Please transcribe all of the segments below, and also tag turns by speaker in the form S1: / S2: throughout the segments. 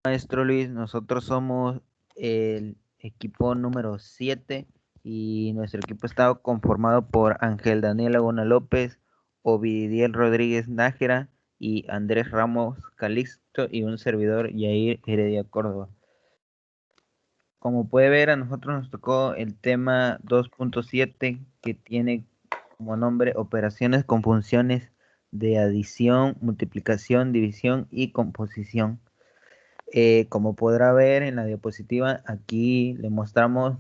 S1: Maestro Luis, nosotros somos el equipo número 7 y nuestro equipo está conformado por Ángel Daniel Laguna López, Ovidiel Rodríguez Nájera y Andrés Ramos Calixto y un servidor Yair Heredia Córdoba. Como puede ver, a nosotros nos tocó el tema 2.7 que tiene como nombre operaciones con funciones de adición, multiplicación, división y composición. Como podrá ver en la diapositiva, aquí le mostramos,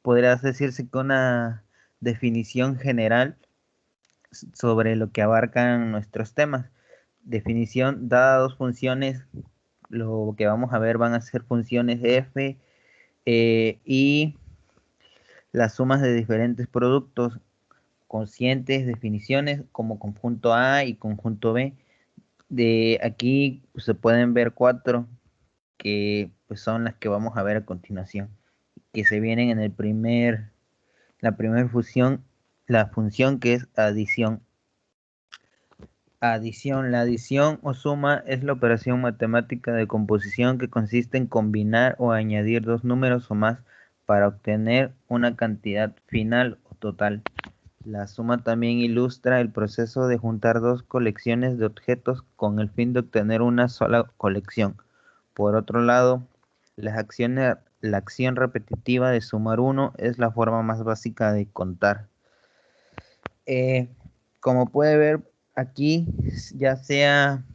S1: podría decirse que una definición general sobre lo que abarcan nuestros temas. Definición, dadas dos funciones, lo que vamos a ver van a ser funciones f y las sumas de diferentes productos conscientes, definiciones como conjunto A y conjunto B. De aquí pues, se pueden ver cuatro que pues, son las que vamos a ver a continuación, que se vienen en la primera función, la función que es adición. Adición, la adición o suma es la operación matemática de composición que consiste en combinar o añadir dos números o más para obtener una cantidad final o total. La suma también ilustra el proceso de juntar dos colecciones de objetos con el fin de obtener una sola colección. Por otro lado, la acción repetitiva de sumar 1 es la forma más básica de contar. Como puede ver aquí, ya sea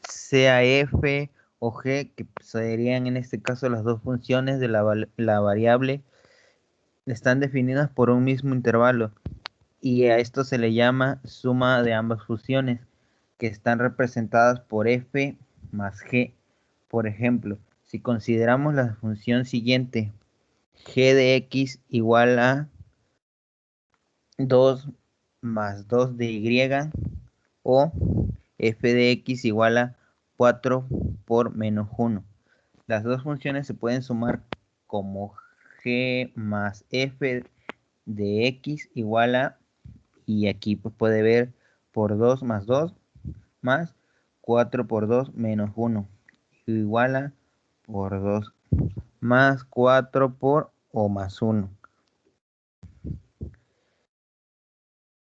S1: f o g, que serían en este caso las dos funciones de la variable, están definidas por un mismo intervalo y a esto se le llama suma de ambas funciones, que están representadas por f más g. Por ejemplo, si consideramos la función siguiente, g de x igual a 2 más 2 de y, o f de x igual a 4 por menos 1. Las dos funciones se pueden sumar como g más f de x igual a, y aquí pues puede ver, por 2 más 2 más 4 por 2 menos 1 igual a por 2 más 4 por o más 1.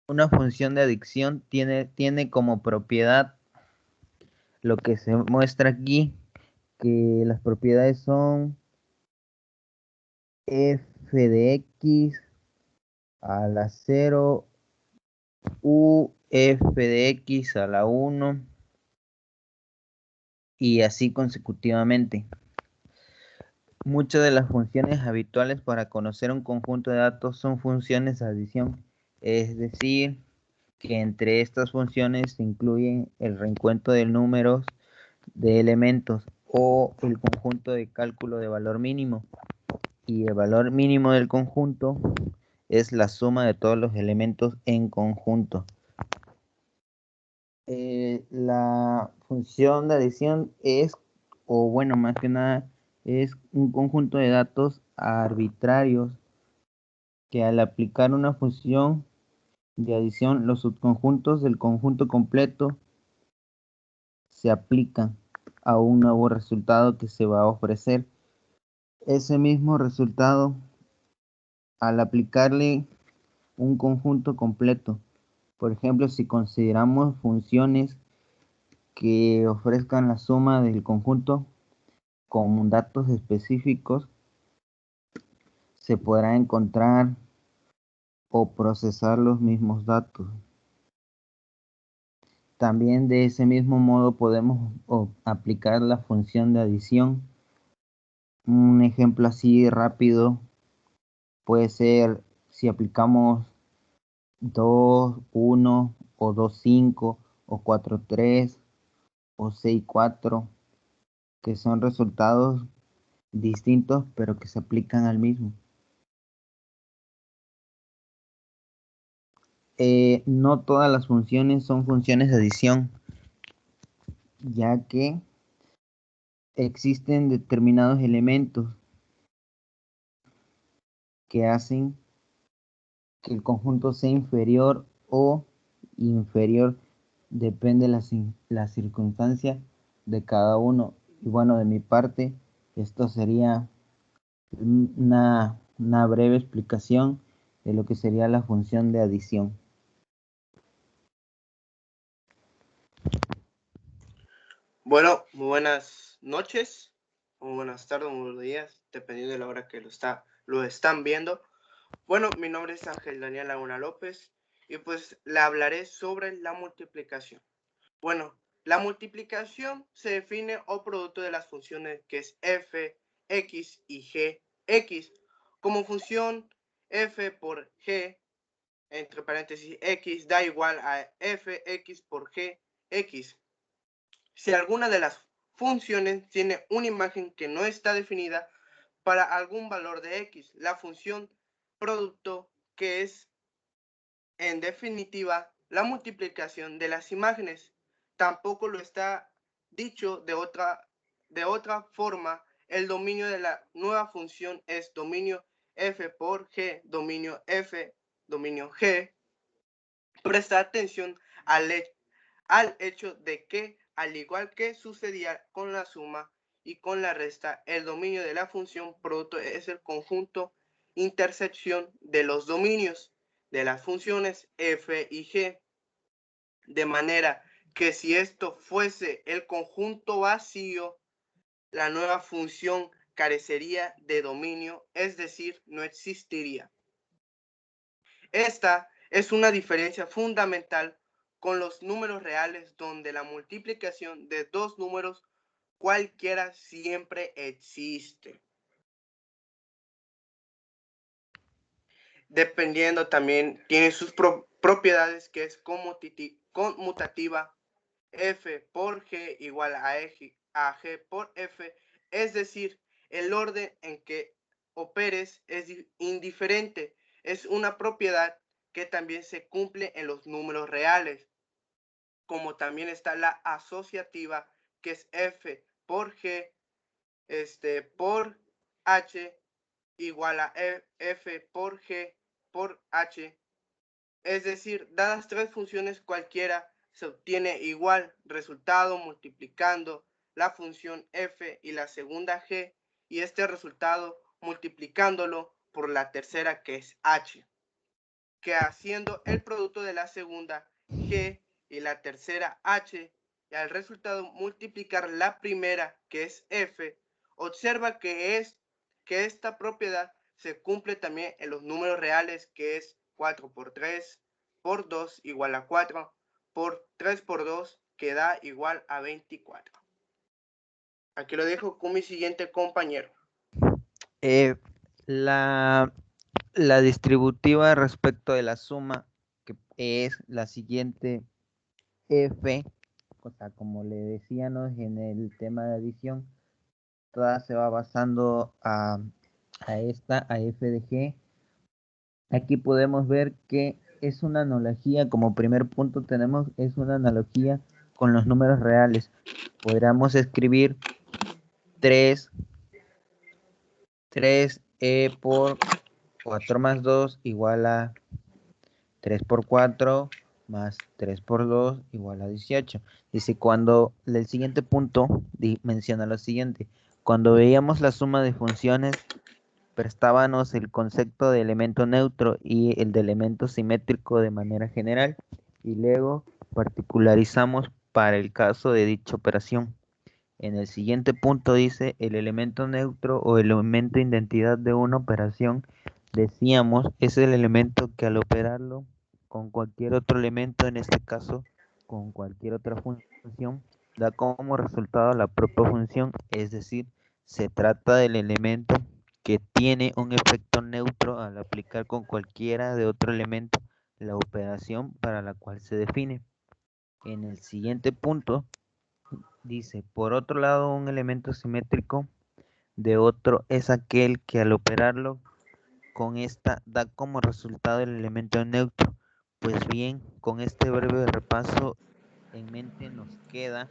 S1: Una función de adición tiene como propiedad lo que se muestra aquí, que las propiedades son f de x a la 0, u f de x a la 1 y así consecutivamente. Muchas de las funciones habituales para conocer un conjunto de datos son funciones de adición, es decir, que entre estas funciones se incluyen el reencuentro de números de elementos o el conjunto de cálculo de valor mínimo. Y el valor mínimo del conjunto es la suma de todos los elementos en conjunto. La función de adición es, o bueno, más que nada, es un conjunto de datos arbitrarios que al aplicar una función de adición, los subconjuntos del conjunto completo se aplican a un nuevo resultado que se va a ofrecer. Ese mismo resultado, al aplicarle un conjunto completo, por ejemplo, si consideramos funciones que ofrezcan la suma del conjunto con datos específicos, se podrá encontrar o procesar los mismos datos. También de ese mismo modo podemos aplicar la función de adición. Un ejemplo así rápido puede ser si aplicamos 2, 1 o 2, 5 o 4, 3 o 6, 4, que son resultados distintos pero que se aplican al mismo. No todas las funciones son funciones de adición, ya que existen determinados elementos que hacen que el conjunto sea inferior o inferior, depende de la circunstancia de cada uno. Y bueno, de mi parte, esto sería una breve explicación de lo que sería la función de adición.
S2: Bueno, muy buenas noches, muy buenas tardes, muy buenos días, dependiendo de la hora que lo están viendo. Bueno, mi nombre es Ángel Daniel Laguna López y pues le hablaré sobre la multiplicación. Bueno, la multiplicación se define o producto de las funciones que es f, x y g, x. Como función f por g, entre paréntesis x, da igual a f, x por g, x. Si alguna de las funciones tiene una imagen que no está definida para algún valor de x, la función producto, que es en definitiva la multiplicación de las imágenes, tampoco lo está dicho de otra forma. El dominio de la nueva función es dominio f por g, dominio f, dominio g. Presta atención al hecho de que, al igual que sucedía con la suma y con la resta, el dominio de la función producto es el conjunto intersección de los dominios de las funciones f y g, de manera que si esto fuese el conjunto vacío, la nueva función carecería de dominio, es decir, no existiría. Esta es una diferencia fundamental con los números reales, donde la multiplicación de dos números cualquiera siempre existe. Dependiendo también, tiene sus propiedades, que es conmutativa, f por g igual a g por f, es decir, el orden en que operes es indiferente. Es una propiedad que también se cumple en los números reales. Como también está la asociativa, que es f por g por h igual a f por g por h. Es decir, dadas tres funciones cualquiera, se obtiene igual resultado multiplicando la función f y la segunda g, y este resultado multiplicándolo por la tercera, que es h, que haciendo el producto de la segunda g y la tercera h, y al resultado multiplicar la primera, que es f, observa que esta propiedad se cumple también en los números reales, que es 4 por 3 por 2 igual a 4, por 3 por 2 que da igual a 24. Aquí lo dejo con mi siguiente compañero.
S1: La distributiva respecto de la suma, que es la siguiente, f, o sea, como le decíamos en el tema de adición, toda se va basando a f de g. Aquí podemos ver que es una analogía, como primer punto tenemos, es una analogía con los números reales. Podríamos escribir 3e por 4 más 2 igual a 3 por 4 más 3 por 2 igual a 18. Dice, cuando el siguiente punto menciona lo siguiente: cuando veíamos la suma de funciones, prestábamos el concepto de elemento neutro y el de elemento simétrico de manera general, y luego particularizamos para el caso de dicha operación. En el siguiente punto dice, el elemento neutro o elemento identidad de una operación, decíamos, es el elemento que al operarlo con cualquier otro elemento, en este caso con cualquier otra función, da como resultado la propia función, es decir, se trata del elemento que tiene un efecto neutro al aplicar con cualquiera de otro elemento la operación para la cual se define. En el siguiente punto dice, por otro lado, un elemento simétrico de otro es aquel que al operarlo con esta da como resultado el elemento neutro. Pues bien, con este breve repaso en mente nos queda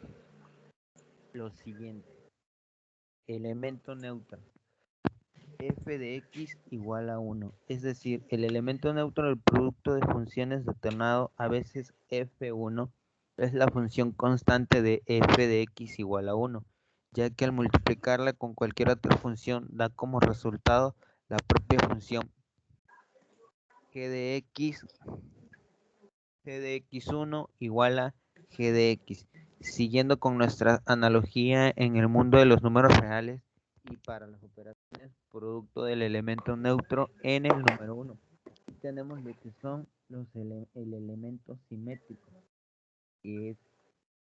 S1: lo siguiente: elemento neutro, f de x igual a 1, es decir, el elemento neutro del producto de funciones determinado, a veces f1, es la función constante de f de x igual a 1. ya que al multiplicarla con cualquier otra función da como resultado la propia función g de x1 igual a g de x. Siguiendo con nuestra analogía en el mundo de los números reales y para las operaciones producto del elemento neutro en el número 1. Tenemos lo que son el elemento simétrico, que es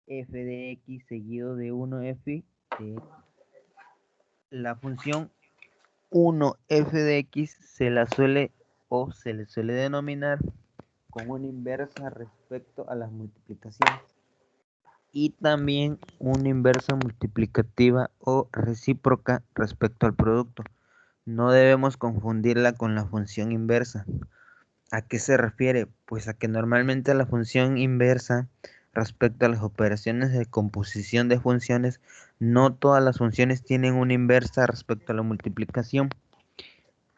S1: f de x seguido de 1f de x. La función 1f de x se le suele denominar con una inversa respecto a las multiplicaciones y también una inversa multiplicativa o recíproca respecto al producto. No debemos confundirla con la función inversa. ¿A qué se refiere? Pues a que normalmente la función inversa respecto a las operaciones de composición de funciones, no todas las funciones tienen una inversa respecto a la multiplicación.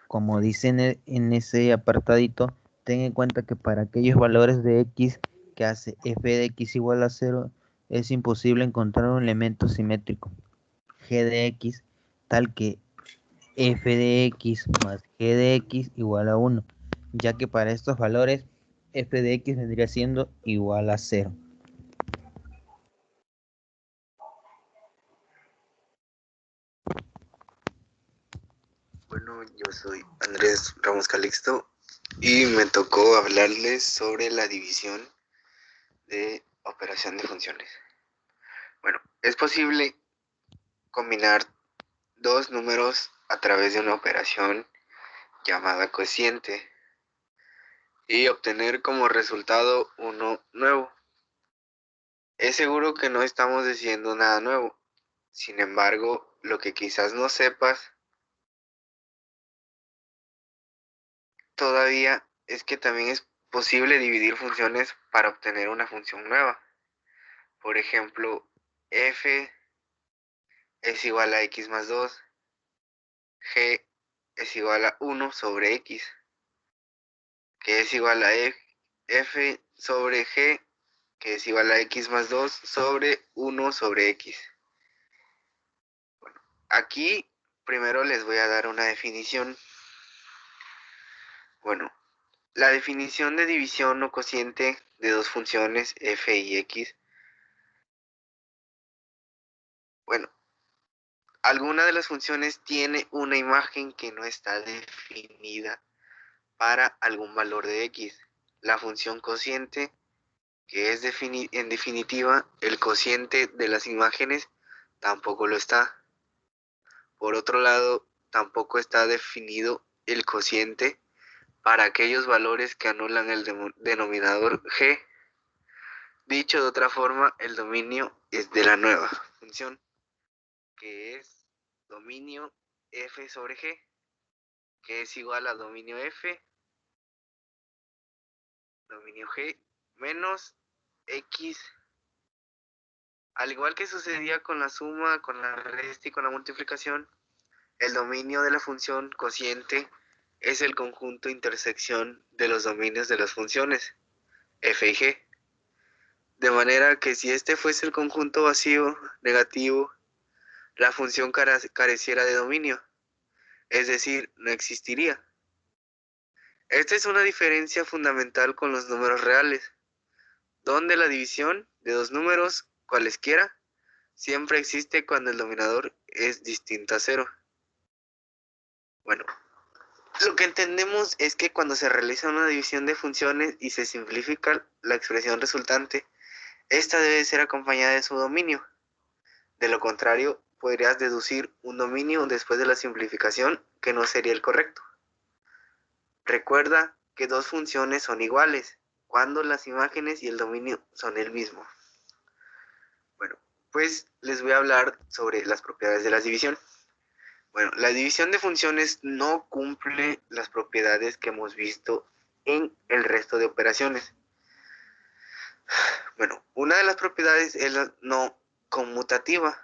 S1: Como dicen en ese apartadito, ten en cuenta que para aquellos valores de x que hace f de x igual a 0, es imposible encontrar un elemento simétrico g de x tal que f de x más g de x igual a 1, ya que para estos valores f de x vendría siendo igual a 0.
S3: Bueno, yo soy Andrés Ramos Calixto y me tocó hablarles sobre la división de operación de funciones. Bueno, es posible combinar dos números a través de una operación llamada cociente y obtener como resultado uno nuevo. Es seguro que no estamos diciendo nada nuevo. Sin embargo, lo que quizás no sepas todavía es que también es posible dividir funciones para obtener una función nueva. Por ejemplo, f es igual a x más 2, g es igual a 1 sobre x, que es igual a f sobre g, que es igual a x más 2 sobre 1 sobre x. Bueno, aquí primero les voy a dar una definición. Bueno, la definición de división o cociente de dos funciones f y x. Bueno, alguna de las funciones tiene una imagen que no está definida para algún valor de x. La función cociente, que es en definitiva el cociente de las imágenes, tampoco lo está. Por otro lado, tampoco está definido el cociente para aquellos valores que anulan el denominador g. Dicho de otra forma, el dominio es de la nueva función, que es dominio f sobre g, que es igual a dominio f, dominio g, menos x. Al igual que sucedía con la suma, con la resta y con la multiplicación, el dominio de la función cociente es el conjunto intersección de los dominios de las funciones f y g. De manera que si este fuese el conjunto vacío negativo, la función careciera de dominio, es decir, no existiría. Esta es una diferencia fundamental con los números reales, donde la división de dos números cualesquiera siempre existe cuando el denominador es distinto a 0. Bueno, lo que entendemos es que cuando se realiza una división de funciones y se simplifica la expresión resultante, esta debe ser acompañada de su dominio. De lo contrario, podrías deducir un dominio después de la simplificación que no sería el correcto. Recuerda que dos funciones son iguales cuando las imágenes y el dominio son el mismo. Bueno, pues les voy a hablar sobre las propiedades de la división. Bueno, la división de funciones no cumple las propiedades que hemos visto en el resto de operaciones. Bueno, una de las propiedades es la no conmutativa,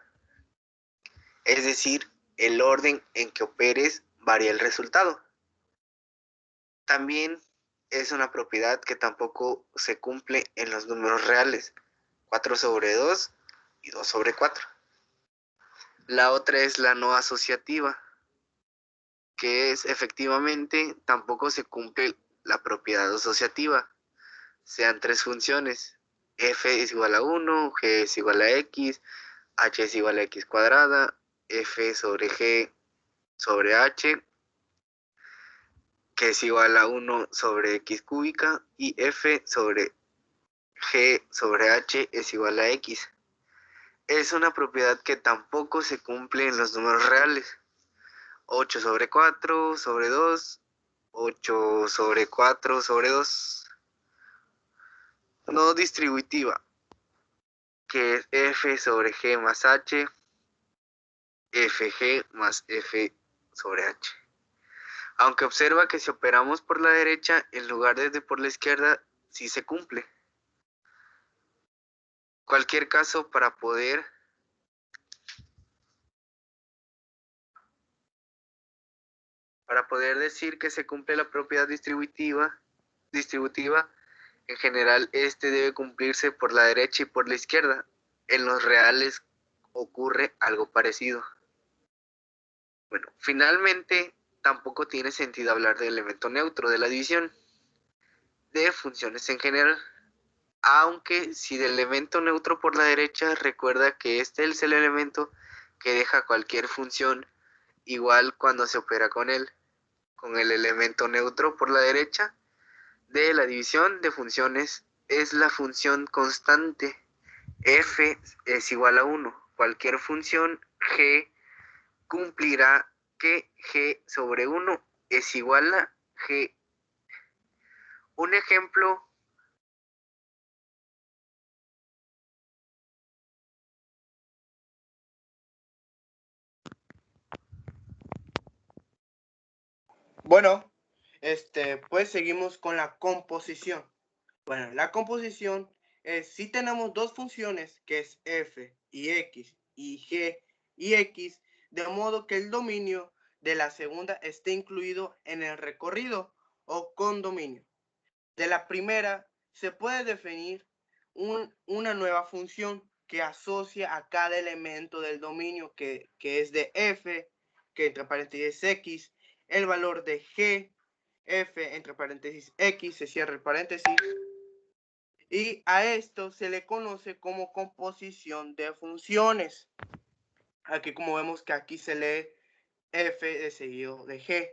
S3: es decir, el orden en que operes varía el resultado. También es una propiedad que tampoco se cumple en los números reales, 4 sobre 2 y 2 sobre 4. La otra es la no asociativa, que es efectivamente tampoco se cumple la propiedad asociativa. Sean tres funciones, f es igual a 1, g es igual a x, h es igual a x cuadrada, f sobre g sobre h, que es igual a 1 sobre x cúbica, y f sobre g sobre h es igual a x. Es una propiedad que tampoco se cumple en los números reales. 8 sobre 4 sobre 2, 8 sobre 4 sobre 2. No distributiva, que es f sobre g más h, fg más f sobre h. Aunque observa que si operamos por la derecha en lugar de por la izquierda, sí se cumple. Cualquier caso, para poder decir que se cumple la propiedad distributiva, en general este debe cumplirse por la derecha y por la izquierda. En los reales ocurre algo parecido. Bueno, finalmente tampoco tiene sentido hablar del elemento neutro de la división de funciones en general. Aunque si del elemento neutro por la derecha, recuerda que este es el elemento que deja cualquier función igual cuando se opera con él. Con el elemento neutro por la derecha de la división de funciones es la función constante. F es igual a 1. Cualquier función g cumplirá que g sobre 1 es igual a g. Un ejemplo
S2: Bueno, pues seguimos con la composición. Bueno, la composición es si tenemos dos funciones que es f y g y x, de modo que el dominio de la segunda esté incluido en el recorrido o condominio. De la primera se puede definir una nueva función que asocia a cada elemento del dominio que es de f, que entre paréntesis x, el valor de g, f entre paréntesis x, se cierra el paréntesis, y a esto se le conoce como composición de funciones. Aquí como vemos que aquí se lee f de seguido de g.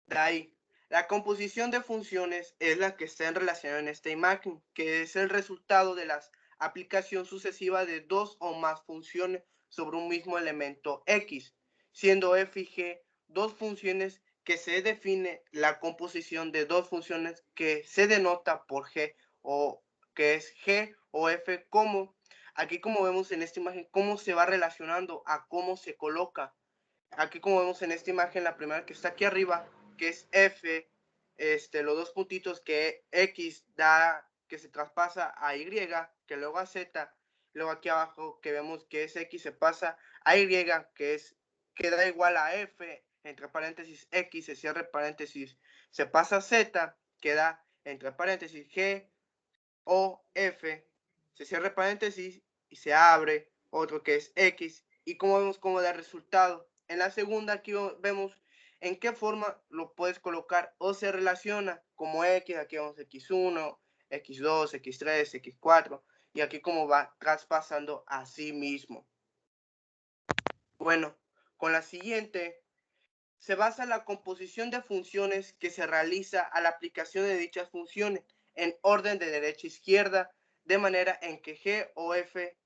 S2: De ahí, la composición de funciones es la que está en relación en esta imagen, que es el resultado de la aplicación sucesiva de dos o más funciones sobre un mismo elemento x, siendo f y g dos funciones que se define la composición de dos funciones que se denota por g, o que es g o f, como aquí como vemos en esta imagen, cómo se va relacionando a cómo se coloca. Aquí como vemos en esta imagen, la primera que está aquí arriba, que es f, los dos puntitos que x da, que se traspasa a y, que luego a z, luego aquí abajo que vemos que es x se pasa a y, que da igual a f, entre paréntesis x, se cierra paréntesis, se pasa a z, que da entre paréntesis g o f, se cierra paréntesis y se abre otro que es x, y como vemos cómo da resultado. En la segunda aquí vemos en qué forma lo puedes colocar o se relaciona como x, aquí vemos x1, x2, x3, x4, y aquí como va traspasando a sí mismo. Bueno, con la siguiente se basa la composición de funciones que se realiza a la aplicación de dichas funciones en orden de derecha a izquierda, de manera en que g o f,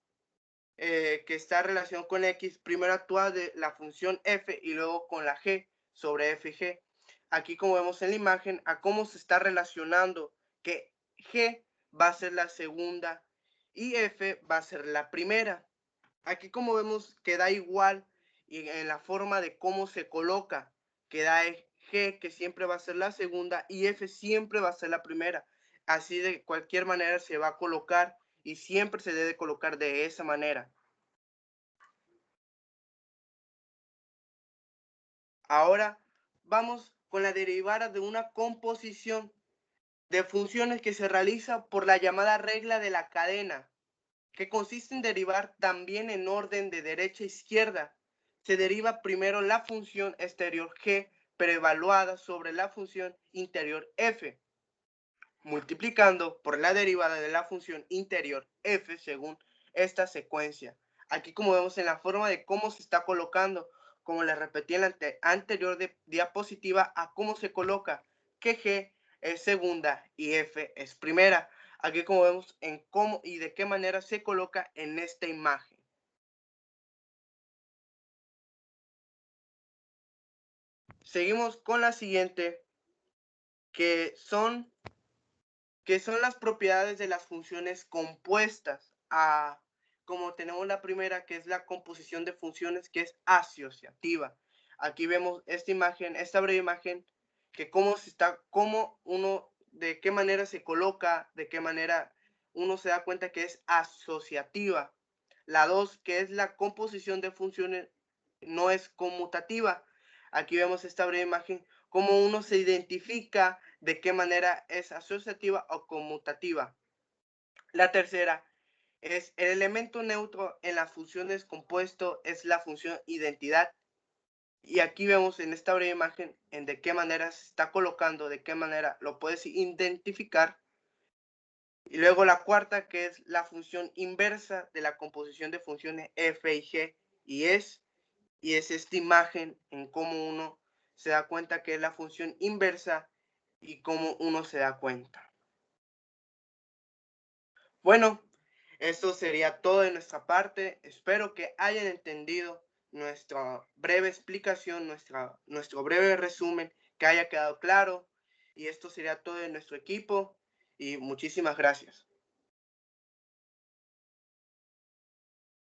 S2: que está en relación con x, primero actúa de la función f y luego con la g sobre f y g. Aquí como vemos en la imagen, a cómo se está relacionando, que g va a ser la segunda y f va a ser la primera. Aquí como vemos que da igual y en la forma de cómo se coloca, que da G, que siempre va a ser la segunda, y F siempre va a ser la primera. Así de cualquier manera se va a colocar y siempre se debe colocar de esa manera. Ahora vamos con la derivada de una composición de funciones que se realiza por la llamada regla de la cadena, que consiste en derivar también en orden de derecha a izquierda. Se deriva primero la función exterior g preevaluada sobre la función interior f, multiplicando por la derivada de la función interior f según esta secuencia. Aquí, como vemos en la forma de cómo se está colocando, como les repetí en la anterior diapositiva, a cómo se coloca, que g es segunda y f es primera. Aquí, como vemos en cómo y de qué manera se coloca en esta imagen. Seguimos con la siguiente, que son las propiedades de las funciones compuestas. Como tenemos la primera, que es la composición de funciones, que es asociativa. Aquí vemos esta imagen, esta breve imagen, que de qué manera se coloca, de qué manera uno se da cuenta que es asociativa. La 2, que es la composición de funciones, no es conmutativa. Aquí vemos esta breve imagen, cómo uno se identifica de qué manera es asociativa o conmutativa. La tercera es el elemento neutro en las funciones compuesto es la función identidad. Y aquí vemos en esta breve imagen en de qué manera se está colocando, de qué manera lo puedes identificar. Y luego la cuarta, que es la función inversa de la composición de funciones f y g, y es esta imagen en cómo uno se da cuenta que es la función inversa y cómo uno se da cuenta. Bueno, esto sería todo de nuestra parte. Espero que hayan entendido nuestra breve explicación, nuestro breve resumen, que haya quedado claro. Y esto sería todo de nuestro equipo. Y muchísimas gracias.